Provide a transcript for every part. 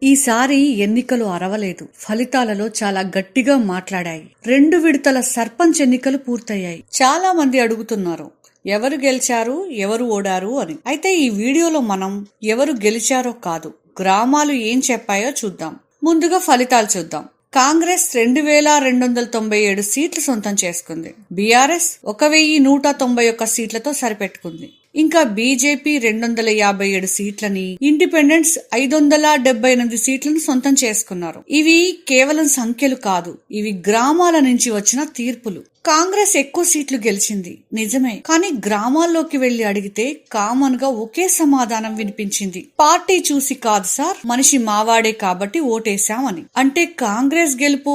ఈసారి ఎన్నికలు అరవలేదు. ఫలితాలలో చాలా గట్టిగా మాట్లాడాయి. 2 విడతల సర్పంచ్ ఎన్నికలు పూర్తయ్యాయి. చాలా మంది అడుగుతున్నారు, ఎవరు గెలిచారు, ఎవరు ఓడారు అని. అయితే ఈ వీడియోలో మనం ఎవరు గెలిచారో కాదు, గ్రామాలు ఏం చెప్పాయో చూద్దాం. ముందుగా ఫలితాలు చూద్దాం. కాంగ్రెస్ 2297 సీట్లు సొంతం చేసుకుంది. బీఆర్ఎస్ 1191 సీట్లతో సరిపెట్టుకుంది. ఇంకా బీజేపీ 257 సీట్లని, ఇండిపెండెంట్స్ 578 సీట్లను సొంతం చేసుకున్నారు. ఇవి కేవలం సంఖ్యలు కాదు, ఇవి గ్రామాల నుంచి వచ్చిన తీర్పులు. కాంగ్రెస్ ఎక్కువ సీట్లు గెలిచింది నిజమే, కానీ గ్రామాల్లోకి వెళ్లి అడిగితే కామన్ గా ఒకే సమాధానం వినిపించింది. పార్టీ చూసి కాదు సార్, మనిషి మావాడే కాబట్టి ఓటేశామని. అంటే కాంగ్రెస్ గెలుపు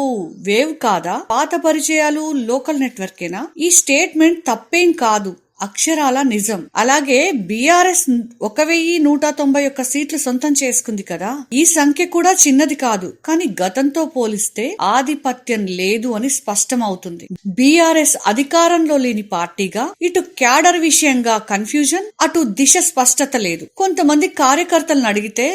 వేవ్ కాదా, పాత పరిచయాలు, లోకల్ నెట్వర్కేనా? ఈ స్టేట్మెంట్ తప్పేం కాదు, అక్షరాల నిజం. అలాగే బీఆర్ఎస్ 1191 సీట్లు సొంతం చేసుకుంది కదా, ఈ సంఖ్య కూడా చిన్నది కాదు, కానీ గతంతో పోలిస్తే ఆధిపత్యం లేదు అని స్పష్టమవుతుంది. బీఆర్ఎస్ అధికారంలో లేని పార్టీగా ఇటు క్యాడర్ విషయంగా కన్ఫ్యూజన్, అటు దిశ స్పష్టత లేదు. కొంతమంది కార్యకర్తలను అడిగితే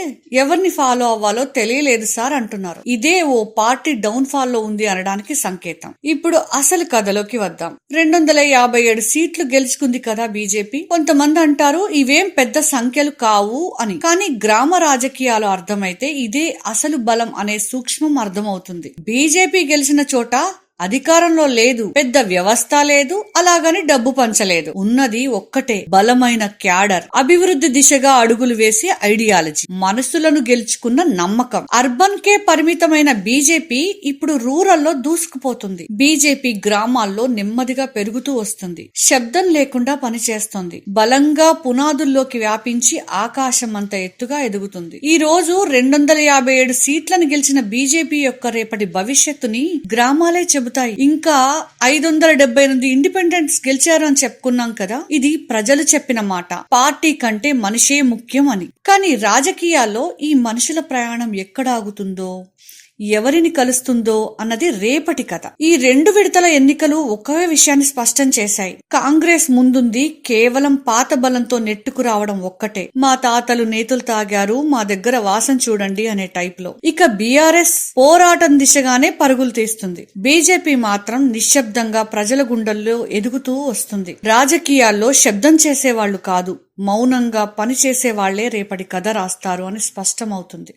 ఎవరిని ఫాలో అవ్వాలో తెలియలేదు సార్ అంటున్నారు. ఇదే ఓ పార్టీ డౌన్ ఫాల్ లో ఉంది అనడానికి సంకేతం. ఇప్పుడు అసలు కథలోకి వద్దాం. 257 సీట్లు గెలుచుకుంది కదా బీజేపీ. కొంతమంది అంటారు ఇవేం పెద్ద సంఖ్యలు కావు అని, కానీ గ్రామ రాజకీయాలు అర్థమైతే ఇదే అసలు బలం అనే సూక్ష్మం అర్థమవుతుంది. బీజేపీ గెలిచిన చోట అధికారంలో లేదు, పెద్ద వ్యవస్థ లేదు, అలాగని డబ్బు పంచలేదు. ఉన్నది ఒక్కటే, బలమైన క్యాడర్, అభివృద్ధి దిశగా అడుగులు వేసే ఐడియాలజీ, మనసులను గెలుచుకున్న నమ్మకం. అర్బన్ కే పరిమితమైన బీజేపీ ఇప్పుడు రూరల్ లో దూసుకుపోతుంది. బీజేపీ గ్రామాల్లో నెమ్మదిగా పెరుగుతూ వస్తుంది, శబ్దం లేకుండా పనిచేస్తుంది, బలంగా పునాదుల్లోకి వ్యాపించి ఆకాశం అంత ఎత్తుగా ఎదుగుతుంది. ఈ రోజు 257 సీట్లను గెలిచిన బీజేపీ యొక్క రేపటి భవిష్యత్తుని గ్రామాలే చెబుతాయి. ఇంకా 578 ఇండిపెండెంట్స్ గెలిచారు అని చెప్పుకున్నాం కదా, ఇది ప్రజలు చెప్పిన మాట. పార్టీ కంటే మనిషే ముఖ్యం అని. కానీ రాజకీయాల్లో ఈ మనుషుల ప్రయాణం ఎక్కడ ఆగుతుందో, ఎవరిని కలుస్తుందో అన్నది రేపటి కథ. ఈ 2 విడతల ఎన్నికలు ఒకే విషయాన్ని స్పష్టం చేశాయి. కాంగ్రెస్ ముందుంది కేవలం పాత బలంతో నెట్టుకు రావడం ఒక్కటే. మా తాతలు నేతులు తాగారు, మా దగ్గర వాసన చూడండి అనే టైప్ లో. ఇక బీఆర్ఎస్ పోరాటం దిశగానే పరుగులు తీస్తుంది. బీజేపీ మాత్రం నిశ్శబ్దంగా ప్రజల గుండెల్లో ఎదుగుతూ వస్తుంది. రాజకీయాల్లో శబ్దం చేసేవాళ్లు కాదు, మౌనంగా పనిచేసే వాళ్లే రేపటి కథ రాస్తారు అని స్పష్టమవుతుంది.